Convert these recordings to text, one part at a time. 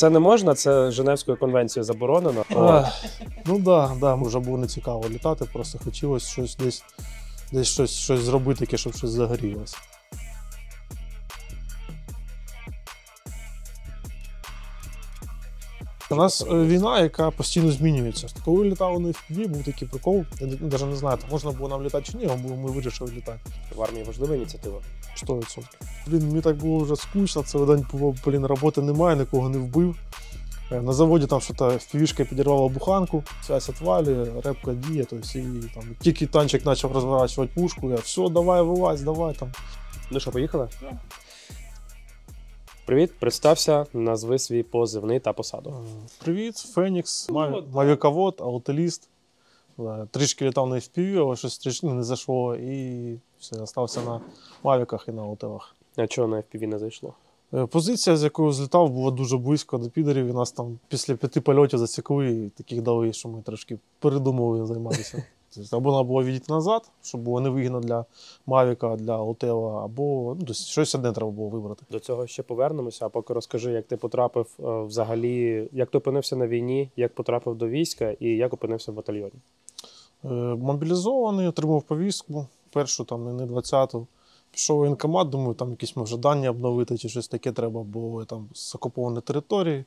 Це не можна, це Женевською конвенцією заборонено. Ну так, вже було не цікаво літати, просто хотілося щось десь щось зробити, таке, щоб щось загорілося. У нас війна, яка постійно змінюється. Коли літали на FPV, був такий прикол, я навіть не знаю, можна було нам літати чи ні, бо ми вирішили літати. В армії важлива ініціатива? 100%. Мені так було вже скучно, цілий день було, роботи немає, нікого не вбив. На заводі там щось FPV-шка підірвала буханку, связь отвалі, репка діє, тобто, і там тільки танчик почав розворачувати пушку, я все, давай вилазь, давай там. Ну що, поїхали? Yeah. Привіт, представся, назви свій позивний та посаду. Привіт, Фенікс, мавіковод, аутеліст. Трішки літав на FPV, але щось трішки не зайшло і все, залишився на мавіках і на аутелах. А чого на FPV не зайшло? Позиція, з якою злітав, була дуже близько до підерів, і нас там після 5 польотів засікли і таких дали, що ми трошки передумали займатися. Або треба було відійти назад, щоб було невигідно для Мавіка, для Аутела, або щось одне треба було вибрати. До цього ще повернемося, а поки розкажи, як ти потрапив взагалі, як ти опинився на війні, як потрапив до війська і як опинився в батальйоні? Мобілізований, отримав повістку, першу, там, не 20-ту. Пішов в воєнкомат, думаю, там якісь може дані обновити чи щось таке треба, бо там з окупованої території.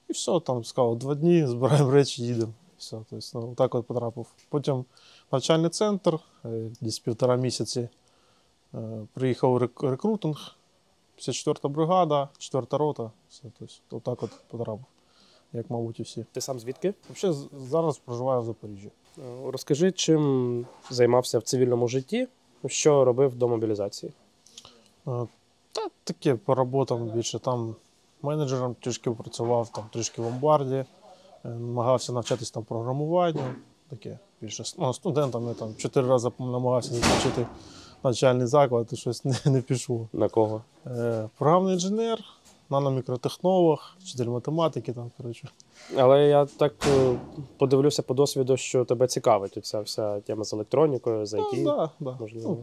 І все, там сказав, 2 дні, збираємо речі, їдемо. Все, тобто, так от потрапив. Потім навчальний центр, десь 1,5 місяці приїхав рекрутинг, 54-та бригада, 4-та рота. Все, тобто, так от потрапив, як, мабуть, і всі. Ти сам звідки? Взагалі, зараз проживаю в Запоріжжі. Розкажи, чим займався в цивільному житті, що робив до мобілізації? Та таке по роботам більше. Там менеджером трішки працював, там трішки в ломбарді. Намагався навчатися там програмуванню, таке більше. Ну, студентам я там 4 рази намагався закінчити навчальний заклад, і щось не пішло. На кого? Програмний інженер, наномікротехнолог, вчитель математики там, коротше. Але я так подивлюся по досвіду, що тебе цікавить ця вся тема з електронікою, з IT. Да. Можливо.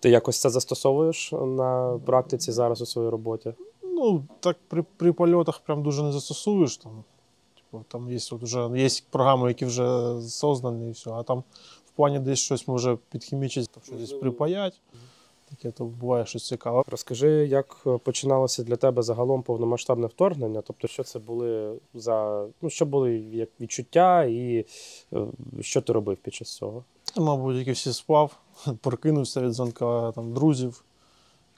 Ти якось це застосовуєш на практиці зараз у своїй роботі? Ну, так при польотах прям дуже не застосуєш. Там є програми, які вже создані, і все. А там в плані десь щось може підхімічити, щось десь припаять. Таке то буває щось цікаве. Розкажи, як починалося для тебе загалом повномасштабне вторгнення? Тобто, що це були що були як відчуття і що ти робив під час цього? Мабуть, як і всі спав, прокинувся від дзвонка друзів.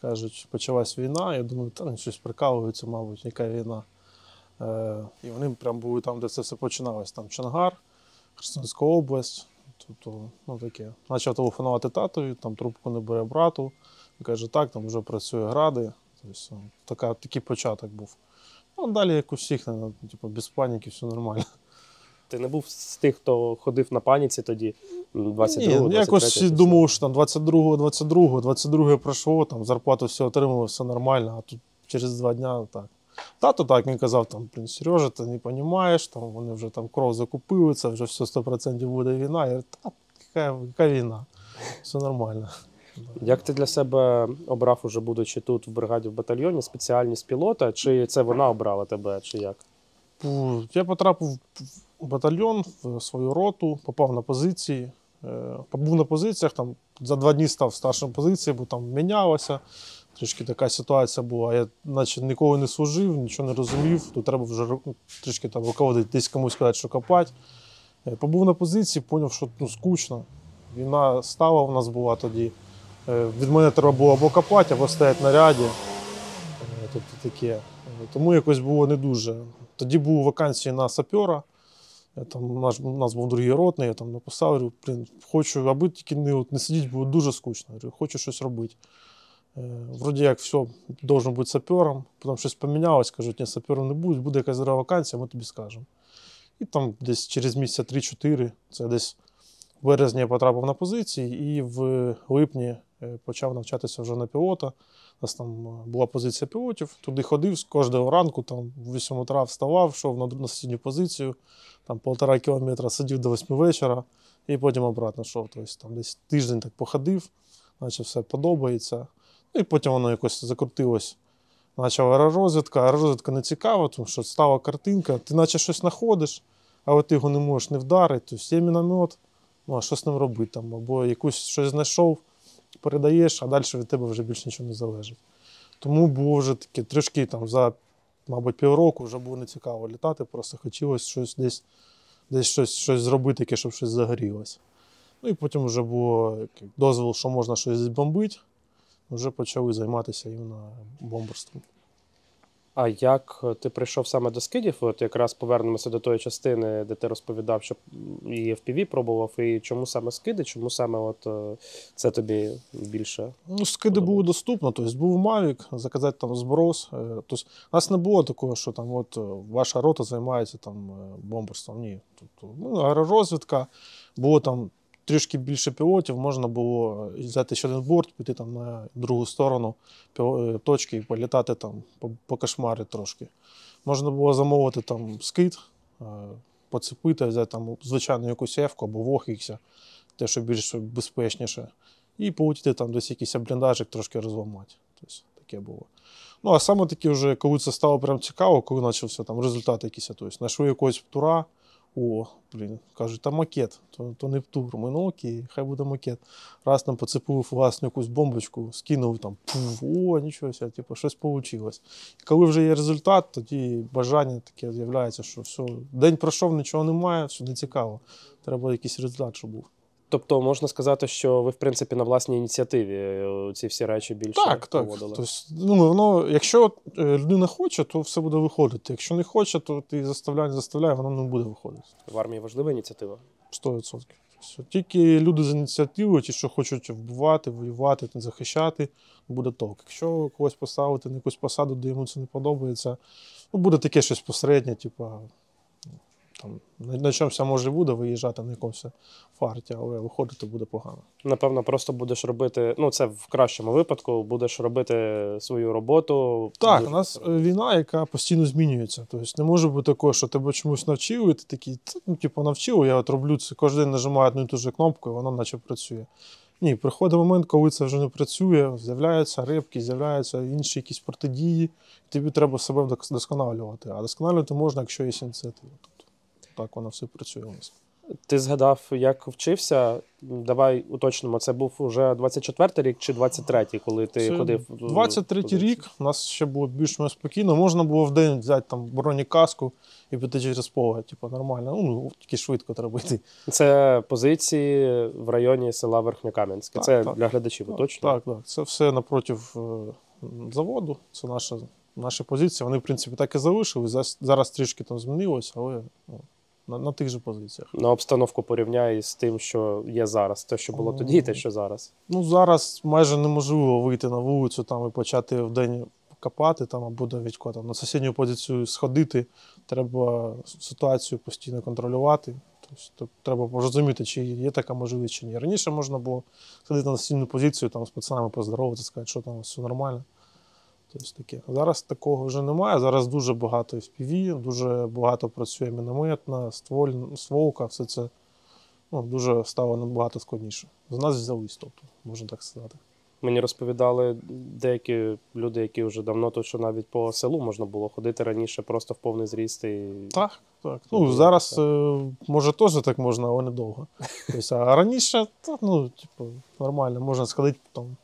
Кажуть, почалась війна. Я думаю, щось прикалується, мабуть, яка війна. І вони прям були там, де це все починалось. Там Чонгар, Херсонська область. Тобто, таке. Почав телефонувати татові, там трубку не бере брату. Він каже, так, там вже працює гради. Тобто, такий початок був. Далі, як у всіх, без паніки, все нормально. Ти не був з тих, хто ходив на паніці тоді, 22-го, 23-го? Ні, якось думав, що там 22-го пройшло, там зарплату все отримав, все нормально, а тут через 2 дня так. Тато так він казав, там, Сережа, ти не розумієш, там, вони вже там кров закупили, це вже все 100% буде війна. Я кажу, яка війна? Все нормально. Як ти для себе обрав, уже будучи тут в бригаді, в батальйоні, спеціальність пілота? Чи це вона обрала тебе, чи як? Я потрапив в батальйон, в свою роту, попав на позиції. Побув на позиціях, там, за 2 дні став старшим позиції, бо там мінялося. Трішки така ситуація була. Я наче ніколи не служив, нічого не розумів. Тут треба вже трішки там руководити, десь комусь сказати, що копати. Побув на позиції, зрозумів, що скучно. Війна стала у нас була тоді. Від мене треба було або копати, або стояти на ряді. Тобто таке. Тому якось було не дуже. Тоді були вакансії на сапера. У нас був другий ротний, я там написав, говорю, хочу, аби тільки не сидіти, було дуже скучно. Говорю, хочу щось робити. Вроді як все, должен бути сапером, потім щось помінялось, кажуть, ні, сапером не буде, буде якась зра вакансія, ми тобі скажемо. І там десь через місяця 3-4, це десь в березні я потрапив на позиції і в липні почав навчатися вже на пілота. У нас там була позиція пілотів, туди ходив кожного ранку, там в 8 утра вставав, йшов на сусідню позицію, там 1,5 кілометра сидів до 8 вечора і потім обратно йшов. Тобто там десь тиждень так походив, наче все подобається. І потім воно якось закрутилось почав аеророзвідка. Аеророзвідка не цікава, тому що стала картинка, ти наче щось знаходиш, але ти його не можеш не вдарити. Тобто є міномет, ну а що з ним робити? Там, або щось знайшов, передаєш, а далі від тебе вже більше нічого не залежить. Тому було вже таке трішки там за, мабуть, півроку вже було нецікаво літати, просто хотілося щось десь щось зробити, таке, щоб щось загорілося. Ну і потім вже було дозвіл, що можна щось збомбити, вже почали займатися іменно бомберством. А як ти прийшов саме до скидів? От якраз повернемося до тої частини, де ти розповідав, що і FPV пробував, і чому саме скиди, чому саме от це тобі більше? Ну, скиди були доступні, тобто був Mavic, заказати там зброс. Тобто у нас не було такого, що там от ваша рота займається там бомберством. Ні. Тобто, ну, аеророзвідка, було там трішки більше пілотів, можна було взяти ще один борт, піти там на другу сторону точки і політати там, покошмарити трошки. Можна було замовити там скид, поцепити, взяти там звичайну якусь F-ку або Вохікся, те, що більш безпечніше, і полетіти там десь якийсь бліндажик трошки розламати. Тобто таке було. Ну, а саме таки вже, коли це стало прям цікаво, коли почався там результат якийсь, тобто знайшли якогось птура, кажуть, там макет, то не птур. Ми, ну окей, хай буде макет. Раз там поцепив власну якусь бомбочку, скинув там, нічого себе, типу, щось вийшло. І коли вже є результат, тоді бажання таке з'являється, що все, день пройшов, нічого немає, все не цікаво. Треба якийсь результат, щоб був. Тобто можна сказати, що ви, в принципі, на власній ініціативі ці всі речі більше проводили? Так. Тобто, воно, якщо людина хоче, то все буде виходити. Якщо не хоче, то ти не заставляє, воно не буде виходити. В армії важлива ініціатива? 100%. Тільки люди з ініціативою, ті, що хочуть вбивати, воювати, захищати, буде толк. Якщо когось поставити на якусь посаду, де йому це не подобається, ну, буде таке щось посереднє, типу, там, на чомусь може буде виїжджати на якомусь фарті, але виходити буде погано. Напевно, просто будеш робити, ну це в кращому випадку, будеш робити свою роботу. Так, у нас війна, яка постійно змінюється. Тобто не може бути такого, що тебе чомусь навчили, і ти такий, ну, типу, навчив, я от роблю це, кожен день нажимаю одну і ту же кнопку, і воно наче працює. Ні, приходить момент, коли це вже не працює, з'являються рибки, з'являються інші якісь протидії, і тобі треба себе вдосконалювати. А досконалювати можна, якщо є ініціатива. Тобто, так воно все працює у нас. Ти згадав, як вчився. Давай уточнимо, це був уже 24-й рік чи 23-й, коли ти це ходив? 23-й рік, у нас ще було більш-менш спокійно. Можна було в день взяти там бронекаску і піти через поле, типу, нормально. Ну, тільки швидко треба йти. Це позиції в районі села Верхньокам'янське. Це так. Для глядачів уточнюю? Так. Це все напротив заводу, це наші позиції. Вони, в принципі, так і залишились. Зараз трішки там змінилось, але на тих же позиціях. На обстановку порівняй з тим, що є зараз. Те, що було тоді, і те, що зараз. Ну, зараз майже неможливо вийти на вулицю там, і почати вдень копати там, або навіть там, на сусідню позицію сходити. Треба ситуацію постійно контролювати. Тобто, треба розуміти, чи є така можливість, чи ні. Раніше можна було сходити на сусідню позицію, там, з пацанами поздороватися, сказати, що там все нормально. Тобто, таке. Зараз такого вже немає. Зараз дуже багато FPV, дуже багато працює мінометна, стволка, все це дуже стало набагато складніше. З нас взялись, тобто, можна так сказати. Мені розповідали деякі люди, які вже давно, то що навіть по селу можна було ходити раніше просто в повний зріст. Так. Ну, зараз, може, теж так можна, але недовго. Тобто, а раніше, нормально, можна сходити, там,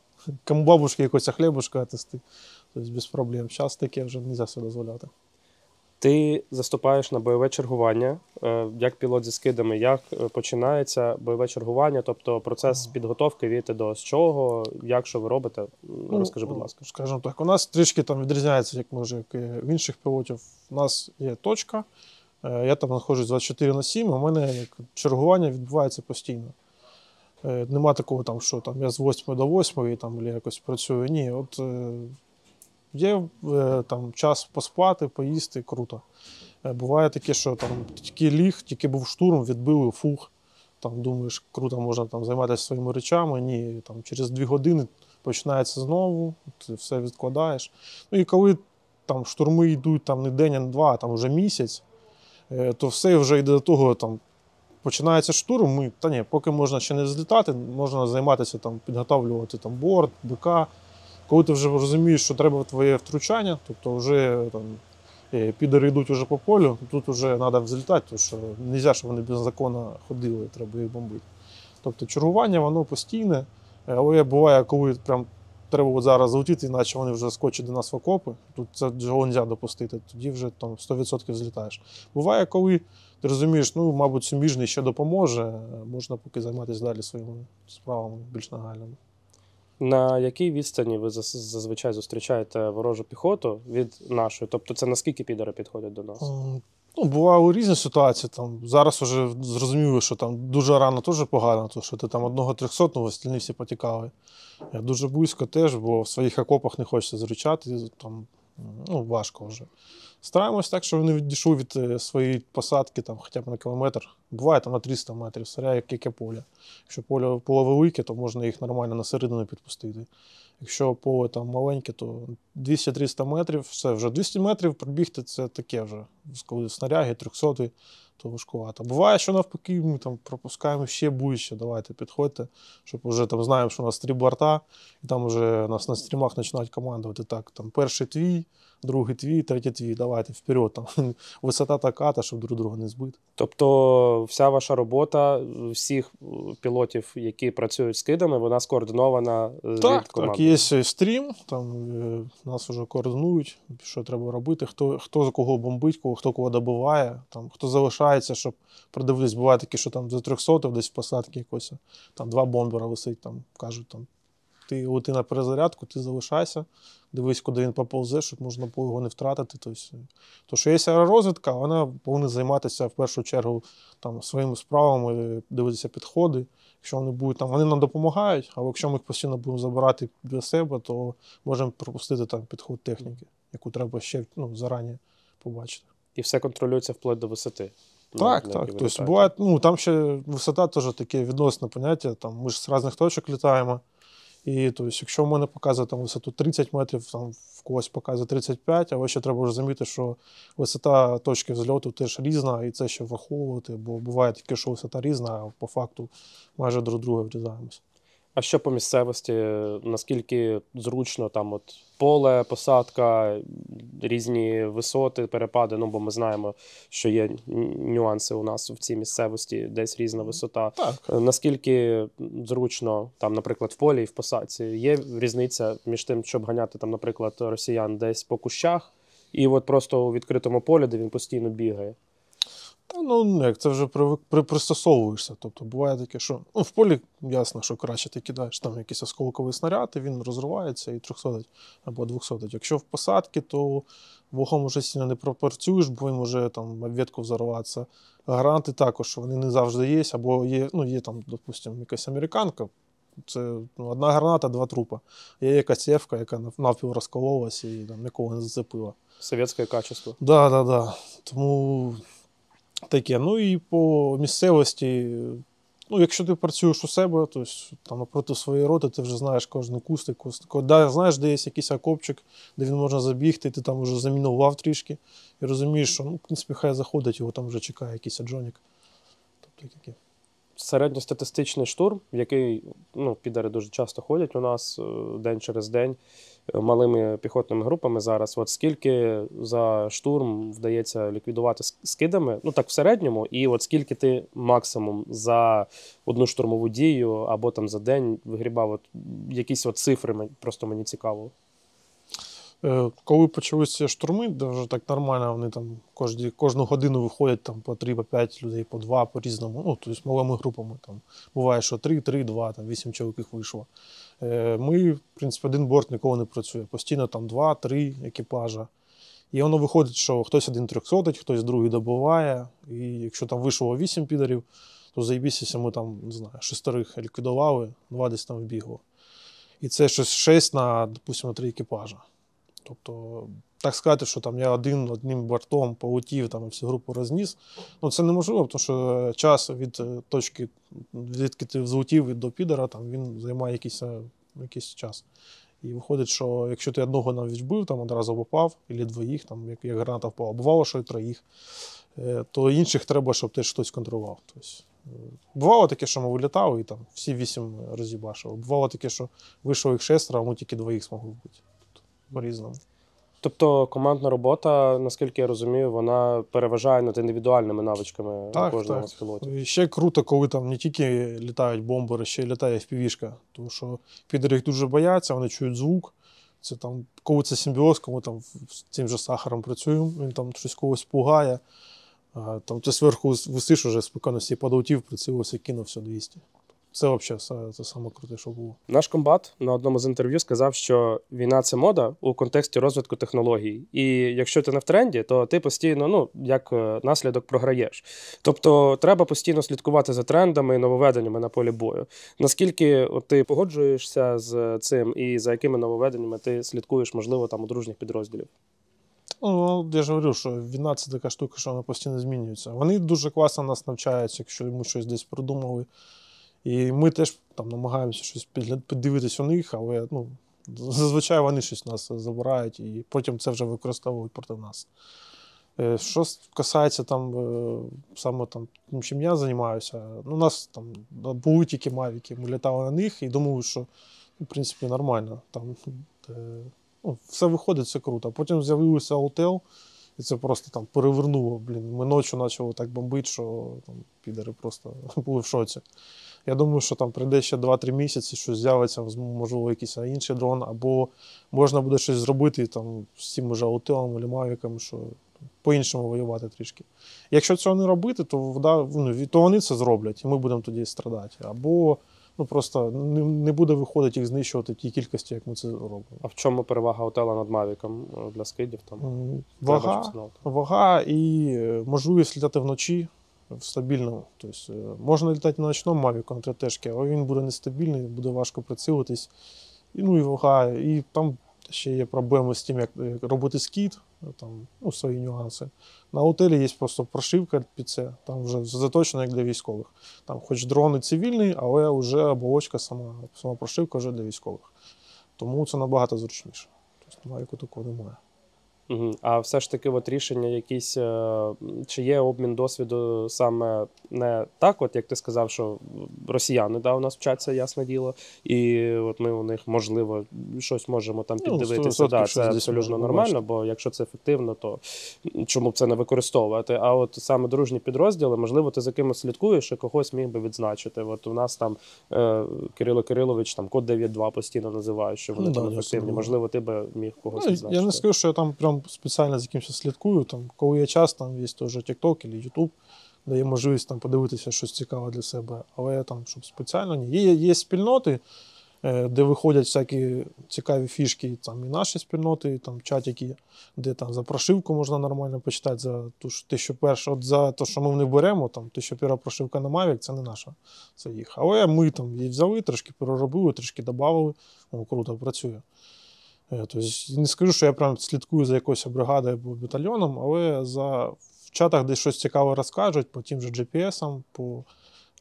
кому бабушки якось хлібушка отвести. Тобто без проблем. Зараз таке вже не можна собі дозволяти. Ти заступаєш на бойове чергування, як пілот зі скидами. Як починається бойове чергування, тобто процес підготовки від до з чого, як що ви робите? Розкажи, будь ласка. Скажімо так, у нас трішки там відрізняється, як в інших пілотів. У нас є точка, я там знаходжусь 24/7, у мене чергування відбувається постійно. Нема такого, там, що там, я з 8 до 8 там, якось працюю. Ні, є там час поспати, поїсти, круто. Буває таке, що там тільки ліг, тільки був штурм, відбили, фух. Там думаєш, круто, можна там займатися своїми речами. Ні, там через 2 години починається знову, ти все відкладаєш. Ну і коли там штурми йдуть там не день, а не 2, а там вже місяць, то все вже йде до того, там починається штурм, поки можна ще не злітати, можна займатися, там, підготовлювати там борт, БК, Коли ти вже розумієш, що треба твоє втручання, тобто вже там підери йдуть уже по полю, тут вже треба взлітати, тому що не можна, щоб вони беззаконно ходили, треба їх бомбити. Тобто чергування, воно постійне, але буває, коли прям треба от зараз залетіти, іначе вони вже скочать до нас в окопи, тут це цього не можна допустити, тоді вже там 100% злітаєш. Буває, коли ти розумієш, ну, мабуть, суміжний ще допоможе, можна поки займатися далі своїми справами більш нагальними. На якій відстані ви зазвичай зустрічаєте ворожу піхоту від нашої? Тобто це наскільки підари підходять до нас? Ну, бували різні ситуації. Там, зараз вже зрозуміло, що там дуже рано теж погано, тому що ти там одного 300-го, остальні всі потікали. Я дуже близько теж, бо в своїх окопах не хочеться зручати, там, ну, важко вже. Стараємось так, щоб вони відійшли від своєї посадки там, хоча б на кілометр. Буває там на 300 метрів, соря, яке поле. Якщо поле велике, то можна їх нормально на середину підпустити. Якщо поле там маленьке, то 200-300 метрів, все, вже 200 метрів пробігти це таке вже. Коли снаряги, 300, то важкувато. Буває, що навпаки, ми там пропускаємо ще ближче, давайте підходьте, щоб вже там знаємо, що у нас 3 борта, і там вже нас на стрімах починають командувати. Так, там перший твій, другий твій, третій твій, давайте вперед. Там висота така, щоб друг друга не збити. Тобто вся ваша робота, всіх пілотів, які працюють з кидами, вона скоординована від Так, команди? є стрім, там нас вже координують, що треба робити, хто за кого бомбить, хто кого добиває, там, хто залишається, щоб продивитись. Буває таке, що там за 300 десь в посадці якось, там 2 бомбера висить, там кажуть, там, ти лети на перезарядку, ти залишайся, дивись, куди він поповзе, щоб можна було його не втратити. То, що є аеророзвідка, вона повинна займатися в першу чергу там, своїми справами, дивитися підходи. Якщо вони будуть там, вони нам допомагають, а якщо ми їх постійно будемо забирати для себе, то можемо пропустити там підход техніки, яку треба ще зарані побачити. І все контролюється вплоть до висоти? Так. Тобто буває, там ще висота теж таке відносне поняття, там, ми ж з різних точок літаємо. І тобто, якщо в мене показує там, висоту 30 метрів, там, в когось показує 35, але ще треба розуміти, що висота точки взльоту теж різна, і це ще враховувати, бо буває таке, що висота різна, а по факту майже друг друга врізаємося. А що по місцевості? Наскільки зручно там от поле, посадка, різні висоти, перепади? Ну, бо ми знаємо, що є нюанси у нас в цій місцевості, десь різна висота. Так. Наскільки зручно, там, наприклад, в полі і в посадці? Є різниця між тим, щоб ганяти, там, наприклад, росіян десь по кущах, і от просто у відкритому полі, де він постійно бігає? Як це вже пристосовуєшся. Тобто буває таке, що в полі ясно, що краще ти кидаєш там якийсь осколковий снаряд, і він розривається і 300 або 200. Якщо в посадці, то вогом вже сильно не пропрацюєш, бо він може там об ветку взорватися. Гранати також, вони не завжди є, або є там, допустимо, якась американка, це одна граната, 2 трупа. Є якась євка, яка навпіл розкололась і там нікого не зацепила. Совєтське качество. Да. Тому таке. І по місцевості, якщо ти працюєш у себе, то там напроти своєї роти, ти вже знаєш кожен кустик. Знаєш, де є якийсь окопчик, де він можна забігти, ти там вже замінував трішки і розумієш, що, в принципі, хай заходить, його там вже чекає якийсь аджонік. Тобто таке. Середньостатистичний штурм, в який підари дуже часто ходять у нас день через день малими піхотними групами зараз. От скільки за штурм вдається ліквідувати скидами, так в середньому, і от скільки ти максимум за одну штурмову дію або там за день вигрібав, от якісь от цифри, просто мені цікаво. Коли почалися штурми, вже так нормально, вони там кожну годину виходять там, по 3-5 людей, по 2, по-різному, тобто малими групами. Там. Буває, що 3-2, там 8 чоловік вийшло. Ми, в принципі, один борт ніколи не працює. Постійно там 2-3 екіпажа. І воно виходить, що хтось один 300, хтось другий добиває. І якщо там вийшло 8 підарів, то заєбіся, ми там, не знаю, 6 ліквідували, 2 десь там вбігло. І це щось 6 на, допустимо, 3 екіпажа. Тобто, так сказати, що там я одним бортом полетів там, і всю групу розніс, це неможливо, тому що час від точки, звідки ти взлетів до підера, там, він займає якийсь час. І виходить, що якщо ти одного навіть вбив, там одразу попав, або 2, там, як граната впала, бувало, що і 3, то інших треба, щоб теж хтось контролював. Тобто, Бувало таке, що ми вилітали і там всі 8 роз'їбашили. Бувало таке, що вийшло їх 6, а ми тільки 2 змогли вбити. По-різному. Тобто командна робота, наскільки я розумію, вона переважає над індивідуальними навичками кожного з пілотів. І ще круто, коли там не тільки літають бомбери, ще й літає FPV-шка. Тому що підери їх дуже бояться, вони чують звук. Це там, коли це симбіоз, коли там з цим же Сахаром працюємо, він там щось когось пугає. Там ти зверху висиш уже спокійно всі подовтів, прицілився, кинув все 200. Це взагалі це саме круте, що було. Наш комбат на одному з інтерв'ю сказав, що війна – це мода у контексті розвитку технологій. І якщо ти не в тренді, то ти постійно, як наслідок, програєш. Тобто треба постійно слідкувати за трендами і нововведеннями на полі бою. Наскільки ти погоджуєшся з цим і за якими нововведеннями ти слідкуєш, можливо, там у дружніх підрозділів? Я ж говорю, що війна – це така штука, що вона постійно змінюється. Вони дуже класно нас навчають, якщо ми щось десь придумали. І ми теж там намагаємося щось піддивитись у них, але зазвичай вони щось нас забирають і потім це вже використовують проти нас. Що касається саме чим я займаюся, у нас там були тільки мавіки, ми літали на них і думали, що в принципі нормально. Все виходить, все круто. А потім з'явився Alltel, і це просто перевернуло. Ми ночі почали так бомбити, що підери просто були в шоці. Я думаю, що прийде ще 2-3 місяці, щось з'явиться, можливо, якийсь інший дрон, або можна буде щось зробити з цим уже Alltel або мавіками, що по-іншому воювати трішки. Якщо цього не робити, то вони це зроблять, і ми будемо тоді страдати. Або просто не буде виходити їх знищувати в тій кількості, як ми це робимо. А в чому перевага Alltel над мавіком для скидів? Вага і можливість літати вночі стабільно. Тобто, можна літати на ночному мавіку, на 3Т, але він буде нестабільний, буде важко прицілитись. І вага. І там ще є проблеми з тим, як робити скид, свої нюанси. На Alltel є просто прошивка під це, там вже заточено як для військових. Там хоч дрон і цивільний, але вже оболочка, сама прошивка вже для військових. Тому це набагато зручніше. Тобто, мавіку такого немає. А все ж таки рішення якісь, чи є обмін досвіду саме не так, як ти сказав, що росіяни у нас вчаться, ясне діло, і ми у них, можливо, щось можемо піддивитися. Це абсолютно нормально, бо якщо це ефективно, то чому б це не використовувати? А саме дружні підрозділи, можливо, ти за кимось слідкуєш і когось міг би відзначити. У нас Кирило Кирилович код 9.2 постійно називає, що вони там ефективні. Можливо, ти би міг когось відзначити. Я не скажу, що я прям спеціально за кимось слідкую. Коли є час, є теж TikTok або YouTube, де є можливість подивитися щось цікаве для себе. Але щоб спеціально ні. Є спільноти, де виходять всякі цікаві фішки, і наші спільноти, чатики, де за прошивку можна нормально почитати, за 1001. За те, що ми не беремо, 1001 прошивка на Mavic, це не наша, це їх. Але ми її взяли, трошки переробили, трошки додали, круто працює. Тобто, не скажу, що я прям слідкую за якоюсь бригадою або батальйоном, але в чатах десь щось цікаве розкажуть, по тим же GPS,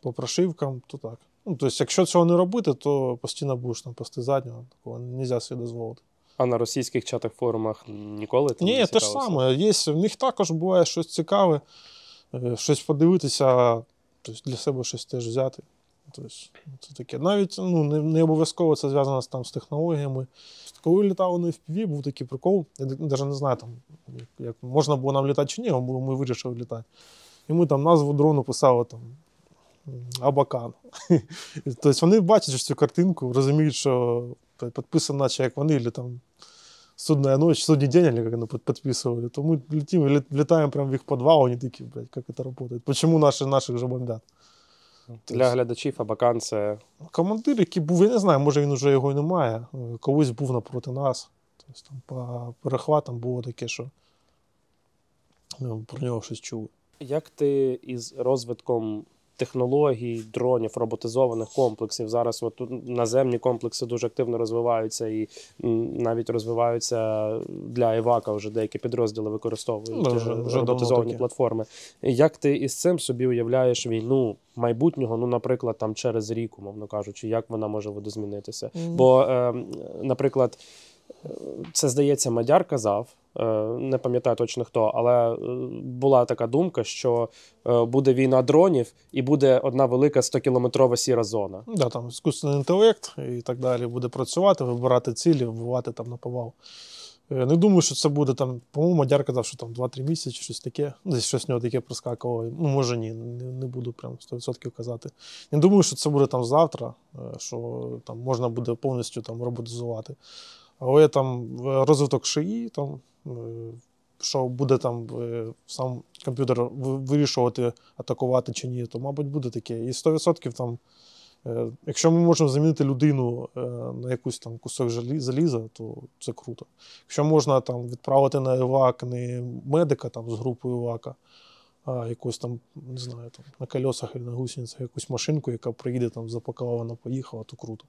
по прошивкам, то так. Тобто, якщо цього не робити, то постійно будеш пасти заднього, такого не можна собі дозволити. А на російських чатах, форумах ніколи ти не цікавився? Ні, те ж саме. В них також буває щось цікаве, щось подивитися, тобто для себе щось теж взяти. Тобто, це таке. Навіть не обов'язково це зв'язано з технологіями. Коли літали на FPV, був такий прикол, я навіть не знаю, як можна було нам літати чи ні, ми вирішили літати. І ми назву дрону писали Абакан. Тобто вони бачать цю картинку, розуміють, що підписано, наче як вони, або судная ночь, судний день, як вони підписували. То ми літаємо прямо в їх підвал, вони такі, як це працює? Чому наших вже бомблять? Для глядачів Абакан – це... Командир, який був, я не знаю, може він вже його і немає, колись був напроти нас. Тобто, по перехватам було таке, що про нього щось чули. Як ти із розвитком технологій, дронів, роботизованих комплексів, зараз наземні комплекси дуже активно розвиваються і навіть розвиваються для Івака, вже деякі підрозділи використовують роботизовані платформи. Як ти із цим собі уявляєш війну майбутнього, наприклад, через рік, умовно кажучи, як вона може видозмінитися? Бо, наприклад, це, здається, Мадяр казав, не пам'ятаю точно хто, але була така думка, що буде війна дронів і буде одна велика 100-кілометрова сіра зона. Да, там іскусний інтелект і так далі буде працювати, вибирати цілі, вбивати там наповал. Не думаю, що це буде там, по-моєму, Мадяр казав, що там 2-3 місяці, щось таке. Десь щось в нього таке проскакувало. Ну, може ні, не буду прям 100% казати. Не думаю, що це буде там завтра, що там можна буде повністю там роботизувати. Але там розвиток ШИІ, там, що буде там сам комп'ютер вирішувати, атакувати чи ні, то, мабуть, буде таке. І 100% там, якщо ми можемо замінити людину на якийсь там кусок заліза, то це круто. Якщо можна там відправити на евак не медика там з групою евака, а якусь там, не знаю, там на колесах або на гусеницях якусь машинку, яка приїде там запакована, поїхала, то круто.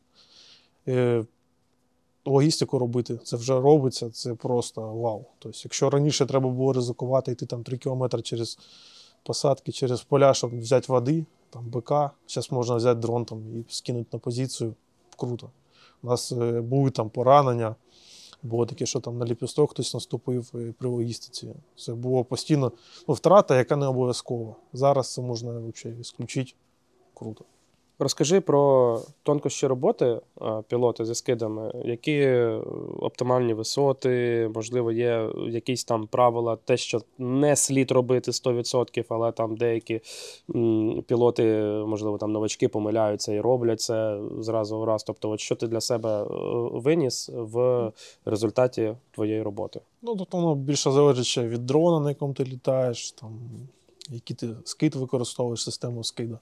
Логістику робити, це вже робиться, це просто вау. Тобто, якщо раніше треба було ризикувати, йти там 3 кілометри через посадки, через поля, щоб взяти води, там БК, зараз можна взяти дрон там, і скинути на позицію, круто. У нас були там поранення, було таке, що там на ліпісток хтось наступив при логістиці. Це було постійно втрата, яка не обов'язкова. Зараз це можна взагалі ісключити, круто. Розкажи про тонкощі роботи пілота зі скидами. Які оптимальні висоти, можливо, є якісь там правила, те, що не слід робити 100%, але там деякі пілоти, можливо, там новачки помиляються і роблять це зразу в раз. Тобто, от що ти для себе виніс в результаті твоєї роботи? Ну, тобто воно більше залежить ще від дрона, на якому ти літаєш, там, який ти скид використовуєш, систему скиду.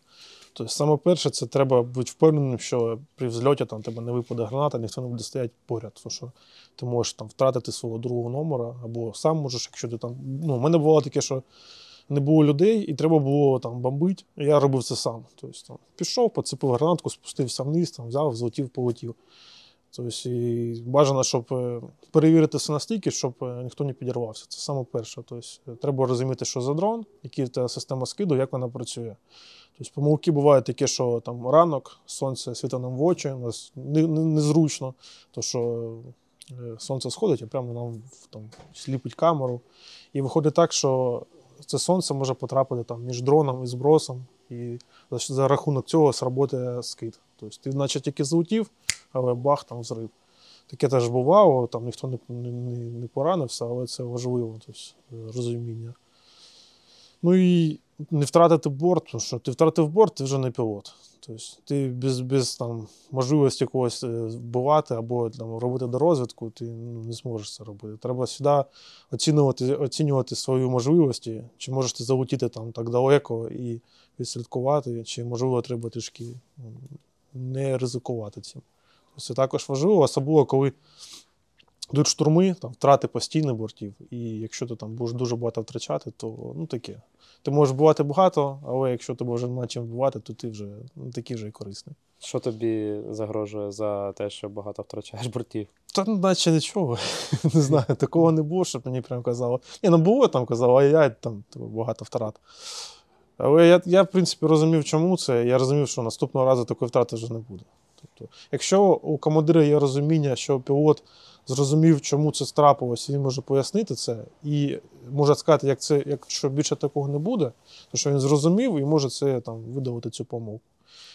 Тобто, саме перше, це треба бути впевненим, що при взльоті там тебе не випаде граната, ніхто не буде стояти поряд. Тому що ти можеш там втратити свого другого номера, або сам можеш, якщо ти там. Ну, у мене було таке, що не було людей, і треба було там бомбити. Я робив це сам. Тобто, там, пішов, поцепив гранатку, спустився вниз, там, взяв, злетів, полетів. Тобто, і бажано, щоб перевірити все настільки, щоб ніхто не підірвався. Це саме перше. Тобто, треба розуміти, що за дрон, яка та система скиду, як вона працює. Тобто, помилки бувають такі, що там ранок, сонце світить нам в очі, у нас незручно, то що сонце сходить, а прямо нам там сліпить камеру. І виходить так, що це сонце може потрапити там між дроном і збросом, і за рахунок цього сработає скид. Тобто ти наче тільки злетів, але бах, там взрив. Таке теж бувало, там ніхто не поранився, але це важливо, тобто, розуміння. Ну і не втратити борт, тому що ти втратив борт, ти вже не пілот. Тобто ти без там, можливості когось вбивати або там, робити дорозвідку, ти не зможеш це робити. Треба завжди оцінювати свої можливості, чи можеш ти залетіти там так далеко і відслідкувати, чи, можливо, треба трішки не ризикувати цим. Тобто це також важливо, особливо, коли йдуть штурми, там, втрати постійно бортів, і якщо ти там будеш дуже багато втрачати, то ну таке. Ти можеш вбивати багато, але якщо тебе вже немає чим вбивати, то ти вже не такий вже і корисний. Що тобі загрожує за те, що багато втрачаєш бортів? Та наче нічого. Не знаю, такого не було, щоб мені прям казало. Ні, ну було там казало, ай-яй, там багато втрат. Але я, в принципі, розумів, чому це. Я розумів, що наступного разу такої втрати вже не буде. Тобто, якщо у командира є розуміння, що пілот зрозумів, чому це трапилося, він може пояснити це, і може сказати, якщо більше такого не буде, то що він зрозумів і може це там видалити цю помилку,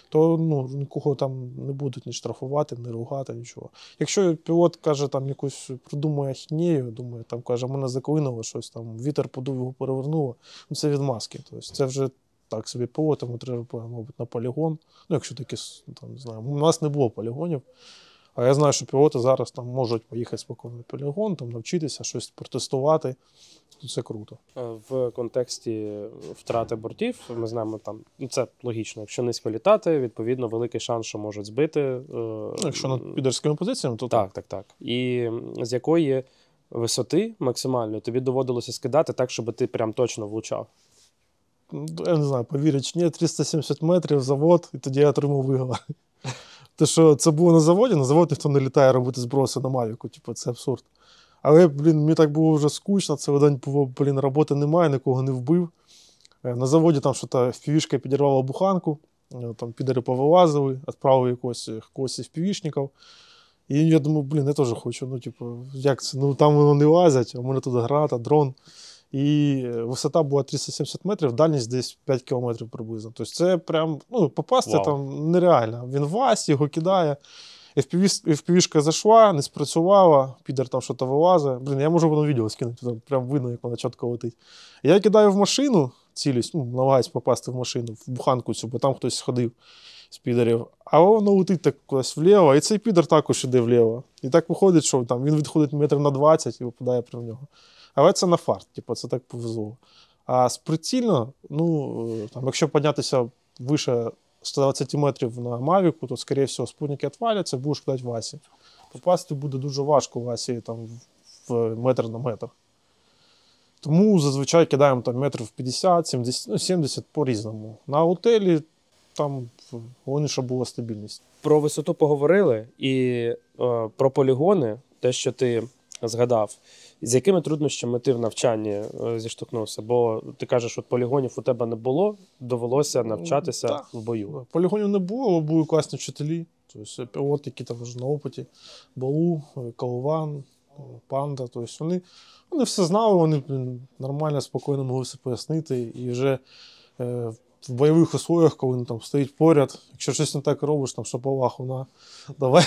то ну, нікого там не будуть ні штрафувати, ні ругати, нічого. Якщо пілот каже, там якусь придумує ахінею, думає, там каже, мене заклинуло щось, там вітер подув, його перевернуло, ну це відмазки. Тобто це вже так собі пілот, тому треба, мабуть, на полігон. Ну, якщо такі, там, не знаю, у нас не було полігонів. А я знаю, що пілоти зараз там можуть поїхати спокійно на полігон, там навчитися щось протестувати. Це круто. В контексті втрати бортів ми знаємо, там це логічно. Якщо низько літати, відповідно, великий шанс, що можуть збити. Ну, якщо над підерськими позиціями, то так. І з якої висоти максимально тобі доводилося скидати так, щоб ти прям точно влучав? Я не знаю, повірять чи ні, 370 метрів завод, і тоді я отримав вигола. Те, що це було на завод ніхто не літає робити зброси на Мавіку, типу, це абсурд. Але, мені так було вже скучно, цілий день було, роботи немає, нікого не вбив. На заводі там щось FPV-шка підірвала буханку, там підери повилазили, відправили когось із FPV-шників. І я думаю, блін, я теж хочу. Ну, типу, як це? Ну, там воно не лазять, а в мене тут грата, дрон. І висота була 370 метрів, дальність десь 5 кілометрів приблизно. Тобто це прям, ну, попасти Вау. там нереально. Він вась, його кидає. FPV-шка зайшла, не спрацювала, підер там щось вилазить. Блін, я можу воно відео скинути, там прям видно, як вона чітко летить. Я кидаю в машину, цілюсь, ну, намагаюсь попасти в машину, в буханку цю, бо там хтось сходив з підерів. А воно летить так кудись вліво, і цей підер також іде вліво. І так виходить, що там він відходить метрів на 20 і випадає прямо в нього. Але це на фарт, типу, це так повезло. А прицільно, ну, там, якщо піднятися вище 120 метрів на Мавіку, то, скоріше всього, спутники відваляться, будеш кидати Васі. Попасти буде дуже важко Васі там, в метр на метр. Тому зазвичай кидаємо там метрів 50, 70, ну, 70 по-різному. На готелі там головніше була стабільність. Про висоту поговорили і про полігони, те, що ти згадав. З якими труднощами ти в навчанні зіштовхнувся? Бо ти кажеш, от полігонів у тебе не було, довелося навчатися Так. в бою. Полігонів не було, але були класні вчителі. Тобто пілоти, які там вже на опиті. Балу, Колован, Панда. Тобто вони все знали, вони нормально, спокійно могли все пояснити. І вже в бойових условиях, коли вони там стоять поряд, якщо щось не так робиш, там шаповаху на давай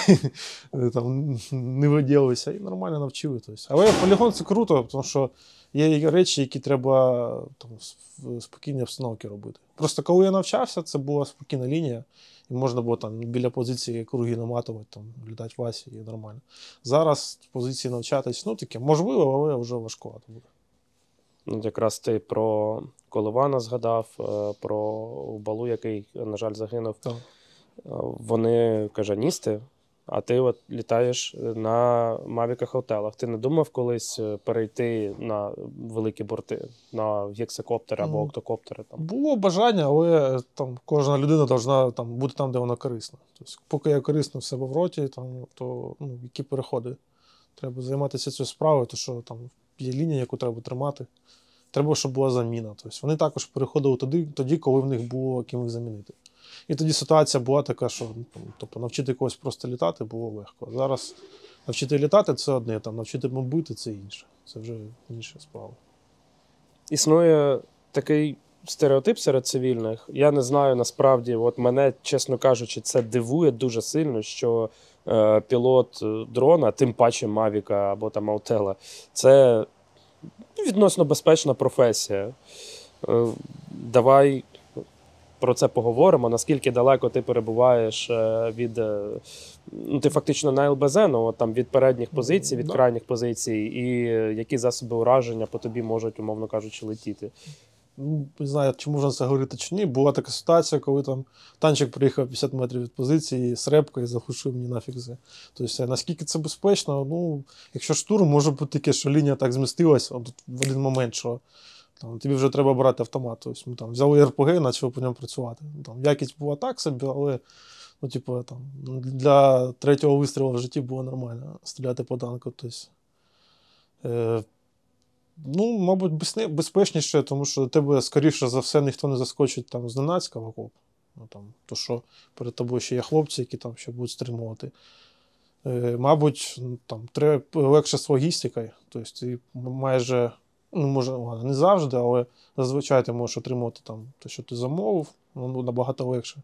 там не виділися, і нормально навчили. Тобто. Але полігон це круто, тому що є речі, які треба там, в спокійній обстановці робити. Просто коли я навчався, це була спокійна лінія, і можна було там біля позиції круги наматувати, там, літати Васі, і нормально. Зараз в позиції навчатись, ну таке, можливо, але вже важкувато буде. Ну, якраз ти про Коливана згадав, про Балу, який, на жаль, загинув. Так. Вони кажаністи, а ти от літаєш на мавіках-хотелах. Ти не думав колись перейти на великі борти, на гексакоптери або октокоптери? Там? Було бажання, але там кожна людина повинна там, бути там, де вона корисна. Тобто, поки я корисний в себе в роті, там, то ну, які переходи. Треба займатися цією справою, тому що там є лінія, яку треба тримати. Треба, щоб була заміна. Тобто, вони також переходили тоді, коли в них було ким їх замінити. І тоді ситуація була така, що тобто, навчити когось просто літати було легко. Зараз навчити літати – це одне, там, навчити бомбити – це інше. Це вже інша справа. Існує такий стереотип серед цивільних. Я не знаю, насправді, от мене, чесно кажучи, це дивує дуже сильно, що пілот дрона, тим паче Мавіка або там Аутела, це відносно безпечна професія. Давай про це поговоримо. Наскільки далеко ти перебуваєш від... Ну, ти фактично на ЛБЗ, ну, от там від передніх позицій, від крайніх позицій, і які засоби ураження по тобі можуть, умовно кажучи, летіти? Ну, не знаю, чи можна це говорити чи ні. Була така ситуація, коли там танчик приїхав 50 метрів від позиції з репкою і заглушив мені нафіг все. Тобто, наскільки це безпечно? Ну, якщо штурм, може бути таке, що лінія так змістилась в один момент, що там, тобі вже треба брати автомат. Тобто, ми там взяли РПГ і почали по ньому працювати. Там, якість була так собі, але ну, типу, там, для третього вистрілу в житті було нормально стріляти по танку. Тобто, ну, мабуть, безпечніше, тому що до тебе, скоріше за все, ніхто не заскочить там зненацька в окоп. Ну, там, то, що перед тобою ще є хлопці, які там ще будуть стримувати. Мабуть, там, треба легше з логістикою. Тобто, ти майже, ну, може, ладно, не завжди, але зазвичай ти можеш отримувати там, те, що ти замовив, ну, набагато легше.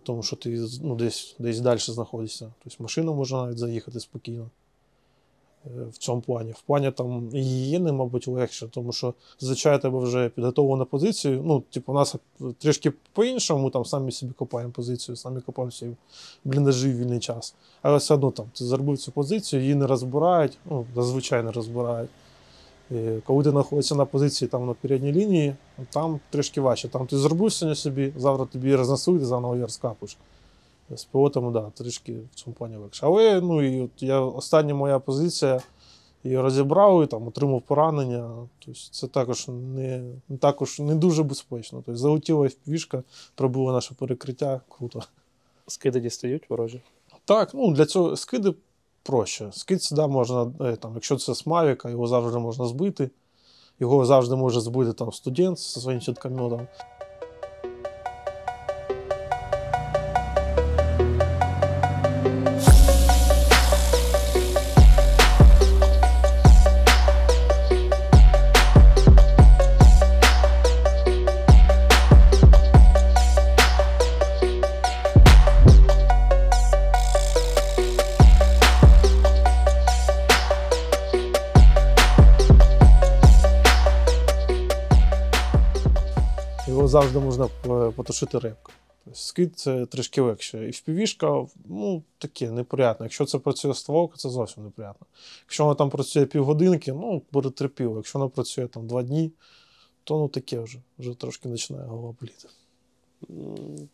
Тому що ти ну, десь далі знаходишся. Тобто, машину можна навіть заїхати спокійно. В цьому плані. В плані там гігієни, мабуть, легше, тому що зазвичай тебе вже підготовлено позицію. Ну, типу, у нас трішки по-іншому, ми там самі собі копаємо позицію, самі копаємо свої бліндажі в вільний час. Але все одно там ти зробив цю позицію, її не розбирають, ну, зазвичай не розбирають. І коли ти знаходишся на позиції там на передній лінії, там трішки важче. Там ти зробив сьогодні собі, завтра тобі рознесуть, заново її розкапуєш. З пілотами, да, трішки в цьому плані легше. Але ну, і от остання моя позиція, її розібрав і там, отримав поранення. Тобто, це також не дуже безпечно. Тобто, залетіла FPV-шка, пробила наше перекриття, круто. Скиди дістають ворожі? Так, ну для цього скиди проще. Скид сюди можна, там, якщо це з Мавіка, його завжди можна збити. Його завжди може збити там, студент зі своїм чіткометом. його завжди можна потушити репкою. Тобто скид це трішки легше. І впівішка, ну, таке неприємне. Якщо це працює стволка, це зовсім неприємно. Якщо вона там працює півгодинки, ну, буде терпіло. Якщо вона працює там 2 дні, то ну таке вже трошки починає голова боліти.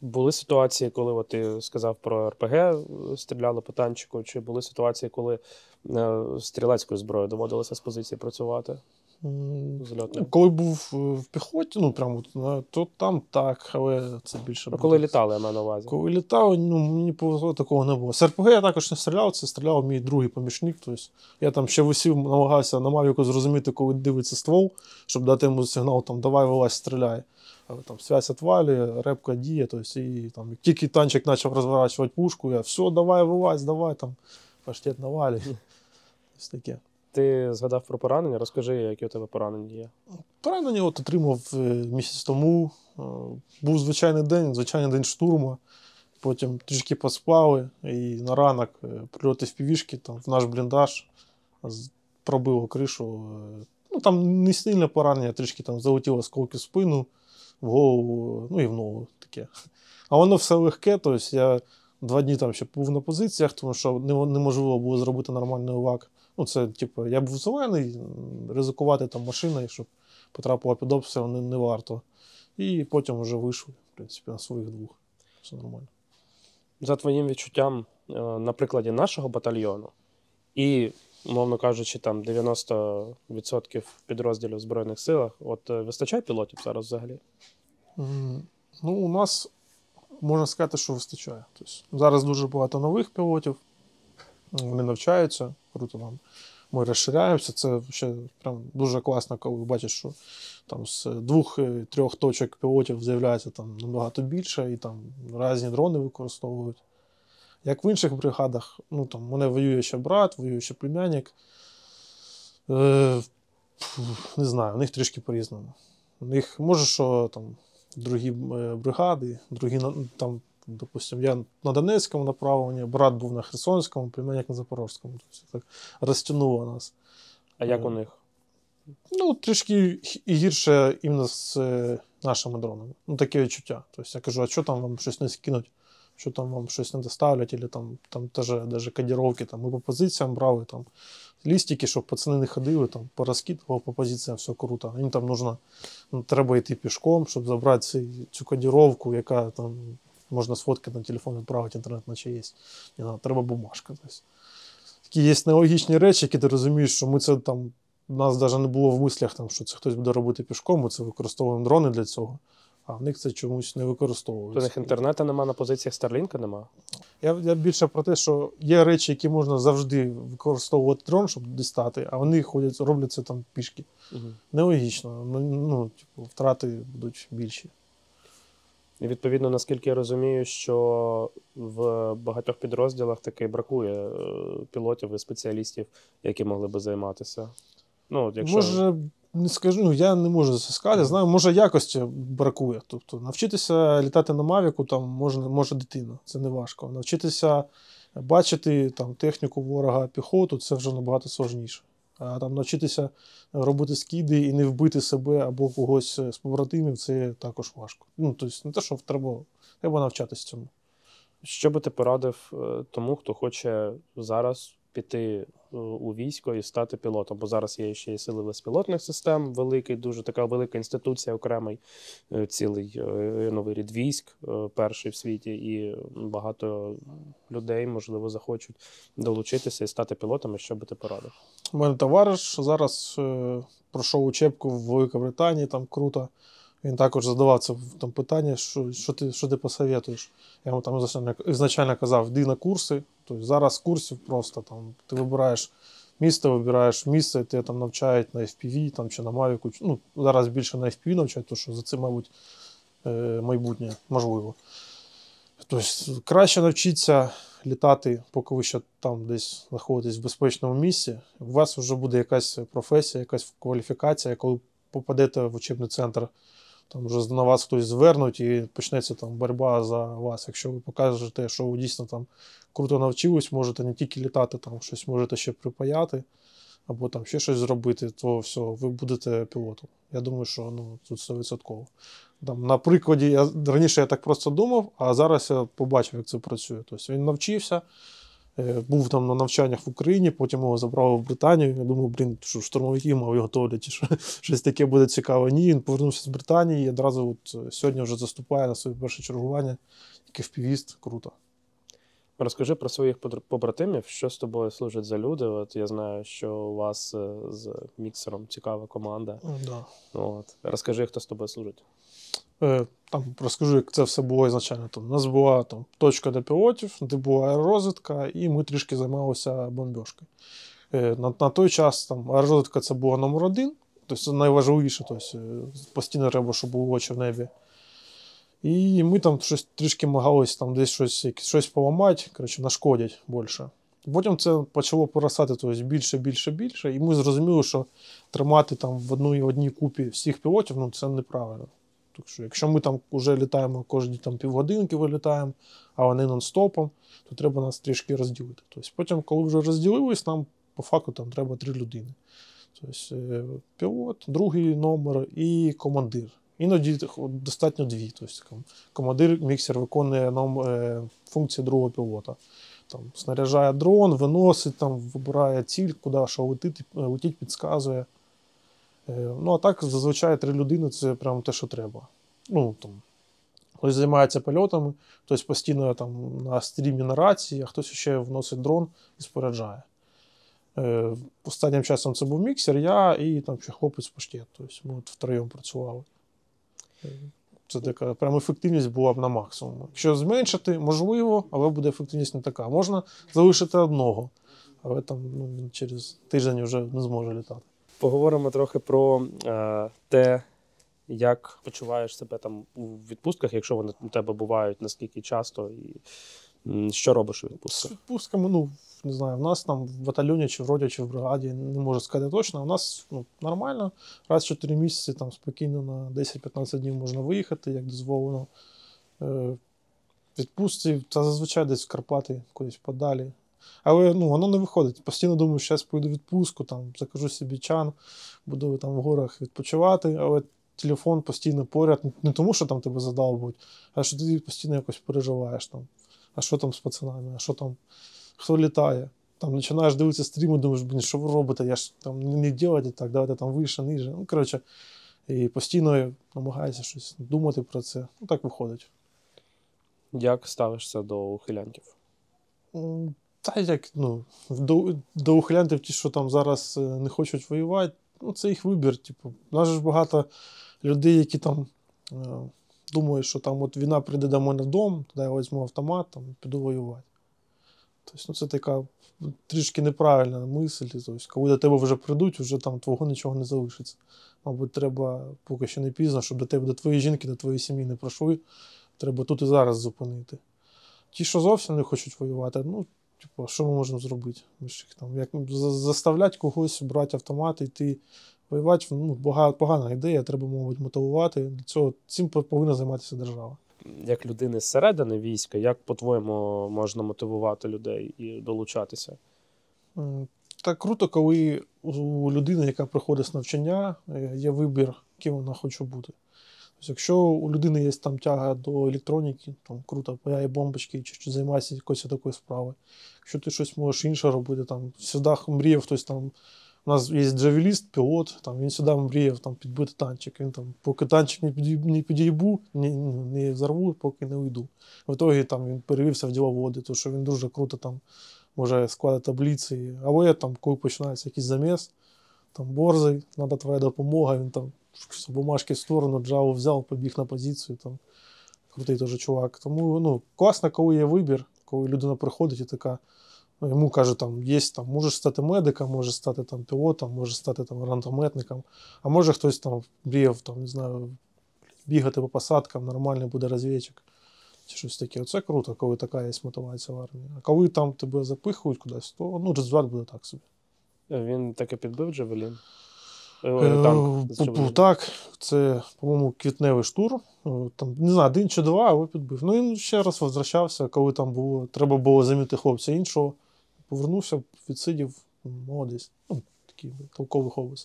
Були ситуації, коли от ти сказав про РПГ, стріляли по танчику, чи були ситуації, коли стрілецькою зброєю доводилося з позиції працювати? Зльотною? Коли був в піхоті, ну прямо, то там так, але це більше Ну, коли літали, я маю на увазі. Коли літав, ну, мені повезло, такого не було. З РПГ я також не стріляв, це стріляв мій другий помічник. Тобто я там ще висів, намагався на мавіку зрозуміти, коли дивиться ствол, щоб дати йому сигнал, там, давай, вилазь, стріляй. Але там связь отвалює, репка діє, тобто, і там, як тільки танчик почав розворачувати пушку, я все, давай, вилазь, давай, там, паштет навалює. Ось таке. Ти згадав про поранення, розкажи, які у тебе поранення є. Поранення от отримав місяць тому. Був звичайний день штурму. Потім трішки поспали, і на ранок прильоти в півішки, там, в наш бліндаж, пробило кришу. Ну, там не сильне поранення, трішки там залетіло осколки в спину, в голову, ну і в ногу таке. А воно все легке, тобто я 2 дні там ще був на позиціях, тому що неможливо було зробити нормальний УВАК. Ну, це, типу, я був зелений, ризикувати там машиною, щоб потрапило під обстріл, не варто. І потім вже вийшов, в принципі, на своїх 2. Все нормально. За твоїм відчуттям, на прикладі нашого батальйону і, мовно кажучи, там 90% підрозділів в Збройних силах, от вистачає пілотів зараз взагалі? Ну, у нас, можна сказати, що вистачає. Тобто, зараз дуже багато нових пілотів, вони навчаються, круто нам. Ми розширяємося, це ще прям дуже класно, коли бачиш, що там з 2-3 точок пілотів з'являється там набагато більше, і там різні дрони використовують. Як в інших бригадах, ну там у мене воює ще брат, воює ще племянник. Не знаю, у них трішки по-різному. У них, може, що там другі бригади, другі там, допустим, я на Донецькому направленні, брат був на Херсонському, племянник на Запорізькому. Тобто так розтягнуло нас. А як у них? Ну, трішки гірше іменно з нашими дронами. Ну, таке відчуття. Тобто я кажу, а що там вам щось не скинуть? Що там вам щось не доставлять, або там даже кодировки. Там, ми по позиціям брали там, лістики, щоб пацани не ходили, там, порозкидував по позиціям, все круто. Їм там треба йти пішком, щоб забрати цю кодировку, яка там можна сфоткати на телефон, відправити, інтернет наче є. Не, треба бумажка. Тобто, такі є нелогічні речі, які ти розумієш, що ми це там, у нас навіть не було в мислях, там, що це хтось буде робити пішком, ми це використовуємо дрони для цього. А в них це чомусь не використовується. У них інтернету нема на позиціях, Старлінка нема? Я більше про те, що є речі, які можна завжди використовувати дрон, щоб дістати, а вони роблять це там пішки. Угу. Нелогічно. Ну, типу, втрати будуть більші. І відповідно, наскільки я розумію, що в багатьох підрозділах таки бракує пілотів і спеціалістів, які могли би займатися. Ну, якщо... Може, не скажу, ну, я не можу це сказати. Знаю, може якості бракує. Тобто навчитися літати на Мавіку там може дитина, це не важко. Навчитися бачити там техніку ворога, піхоту, це вже набагато сложніше. А там навчитися робити скиди і не вбити себе або когось з побратимів, це також важко. Ну, тобто не те, що треба навчатися цьому. Що би ти порадив тому, хто хоче зараз піти у військо і стати пілотом? Бо зараз є ще і сили безпілотних систем, великий, дуже така велика інституція, окремий цілий новий рід військ, перший в світі, і багато людей, можливо, захочуть долучитися і стати пілотами. Що би ти порадив? У мене товариш зараз пройшов учебку в Великій Британії, там круто. Він також задавав це там питання, що ти посоветуєш. Я йому там ізначально казав, йди на курси. Тобто зараз курсів просто там ти вибираєш місце, тебе там навчають на FPV там, чи на Mavic. Ну, зараз більше на FPV навчають, тому що за це, мабуть, майбутнє можливо. Тобто краще навчитися літати, поки ви ще там десь знаходитесь в безпечному місці. У вас вже буде якась професія, якась кваліфікація, коли попадете в учебний центр, там вже на вас хтось звернуть і почнеться там боротьба за вас. Якщо ви покажете, що ви дійсно там круто навчились, можете не тільки літати, там щось можете ще припаяти, або там ще щось зробити, то все, ви будете пілотом. Я думаю, що тут 100%. На прикладі, раніше я так просто думав, а зараз я побачив, як це працює. Тобто він навчився, був там на навчаннях в Україні, потім його забрали в Британію. Я думав, що штурмовики мав готовлять, що щось таке буде цікаве. Ні, він повернувся з Британії і одразу сьогодні вже заступає на своє перше чергування, як FPV-іст. Круто. Розкажи про своїх побратимів, що з тобою служать за люди. От я знаю, що у вас з міксером цікава команда. Да. От. Розкажи, хто з тобою служить. Там розкажу, як це все було ізначально. У нас була точка для пілотів, де була аеророзвідка, і ми трішки займалися бомбіжкою. На той час аеророзвідка це була номер один, тобто найважливіше, постійно треба, щоб було очі в небі. І ми там щось трішки намагалися десь щось поламати, нашкодять більше. Потім це почало поростати більше, і ми зрозуміли, що тримати в одній купі всіх пілотів, це неправильно. Так що, якщо ми вже літаємо кожні півгодинки вилітаємо, а вони нон-стопом, то треба нас трішки розділити. Тобто, потім, коли вже розділились, нам по факту треба 3 людини. Тобто, пілот, другий номер і командир. Іноді достатньо 2. Тобто, командир міксер виконує функції другого пілота. Снаряджає дрон, виносить, вибирає ціль, куди що летить, підказує. А так, зазвичай 3 людини – це прямо те, що треба. Хтось займається польотами, хтось постійно на стрімі на рації, а хтось ще вносить дрон і споряджає. Останнім часом це був міксер, я і ще хлопець паштет. Тобто ми втроєм працювали. Це така прям ефективність була б на максимум. Якщо зменшити, можливо, але буде ефективність не така. Можна залишити одного, але він через тиждень вже не зможе літати. Поговоримо трохи про те, як почуваєш себе у відпустках, якщо вони у тебе бувають, наскільки часто, і що робиш у відпустках? З відпустками, не знаю, в нас в батальйоні, чи в бригаді, не можу сказати точно, у нас нормально, раз в 4 місяці спокійно на 10-15 днів можна виїхати, як дозволено. Відпустці, це зазвичай десь в Карпати, кудись подалі. Але воно не виходить. Постійно думаю, що зараз поїду в відпустку, закажу собі чан, буду в горах відпочивати, але телефон постійно поряд. Не тому, що тебе задовбують, а що ти постійно якось переживаєш. А що там з пацанами, а що там, хто літає. Починаєш дивитися стріми, думаєш, що ви робите, я ж не робите так, давайте вище, ниже. І постійно намагаюся щось думати про це. Так виходить. Як ставишся до ухилянтів? Та як, до ухилянтів ті, що зараз не хочуть воювати, це їх вибір. У нас ж багато людей, які думають, що війна прийде до мене вдома, тоді я візьму автомат, піду воювати. Тобто, це така трішки неправильна мисль. Тобто, коли до тебе вже прийдуть, вже твого нічого не залишиться. Мабуть, треба, поки ще не пізно, щоб до твоєї жінки, до твоєї сім'ї не пройшли, треба тут і зараз зупинити. Ті, що зовсім не хочуть воювати, що ми можемо зробити? Як заставляти когось брати автомат і йти воювати, погана ідея, треба, мабуть, мотивувати. Для цього цим повинна займатися держава. Як людини зсередини війська, як, по-твоєму, можна мотивувати людей і долучатися? Так круто, коли у людини, яка приходить з навчання, є вибір, ким вона хоче бути. Тобто, якщо у людини є тяга до електроніки, круто, паяє бомбочки, чи займається якоюсь такою справою. Якщо ти щось можеш інше робити, завжди мріяв хтось у нас є джавеліст, пілот, він завжди мріяв підбити танчик. Він поки танчик не під'їбу, не взорву, поки не уйду. В итоге він перевівся в діловоди, тому що він дуже круто може складати таблиці. Але коли починається якийсь заміс, борзий, треба твоя допомога, він бумажки в сторону, джаву взяв, побіг на позицію, крутий теж чувак. Тому класно, коли є вибір, коли людина приходить і така, йому кажуть, можеш стати медиком, можеш стати пілотом, можеш стати гранатометником, а може хтось мріяв, не знаю, бігати по посадкам, нормальний буде розвідчик, чи щось таке. Це круто, коли така є мотивація в армії. А коли тебе запихують кудись, то результат буде так собі. Він таки підбив Джавелін? Так, це, по-моєму, квітневий штурм. Не знаю, 1 чи 2, але підбив. Він ще раз возвращався, коли треба було замінити хлопця іншого. Повернувся, відсидів, молодець. такий толковий хобі.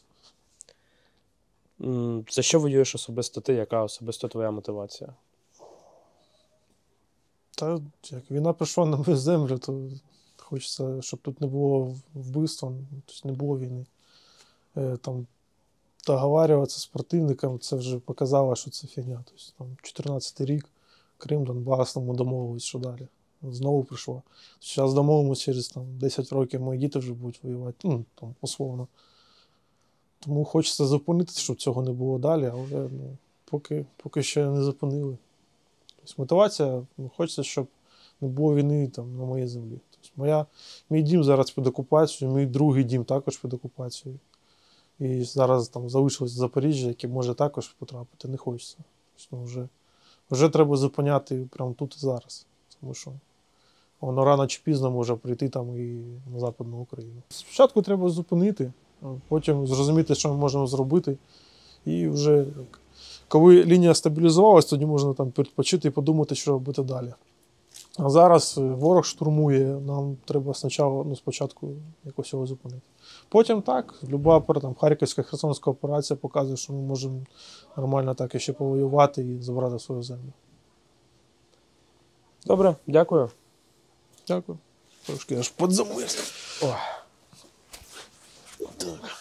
За що воюєш особисто ти? Яка особисто твоя мотивація? Та як війна прийшла на мою землю, то хочеться, щоб тут не було вбивства, тобто не було війни. Там договарюватися з противником, це вже показало, що це фігня. Тобто, там 14-й рік, Крим, Донбас, там ми домовились, що далі. Знову прийшло. Зараз домовимося, через там, 10 років мої діти вже будуть воювати, ну, там, условно. Тому хочеться зупинити, щоб цього не було далі, але поки ще не зупинили. Тобто мотивація, хочеться, щоб не було війни там, на моїй землі. Тобто мій дім зараз під окупацією, мій другий дім також під окупацією. І зараз там залишилось Запоріжжя, яке може також потрапити, не хочеться. Тобто, вже треба зупиняти прямо тут і зараз. Тому що воно рано чи пізно може прийти там і на Западну Україну. Спочатку треба зупинити, а потім зрозуміти, що ми можемо зробити. І вже коли лінія стабілізувалась, тоді можна там відпочити і подумати, що робити далі. А зараз ворог штурмує, нам треба спочатку якось його зупинити. Потім так, люба там, Харківська, Херсонська операція показує, що ми можемо нормально так ще повоювати і забрати свою землю. Добре, дякую. Дякую. Трошки аж подзамерз. О. Так.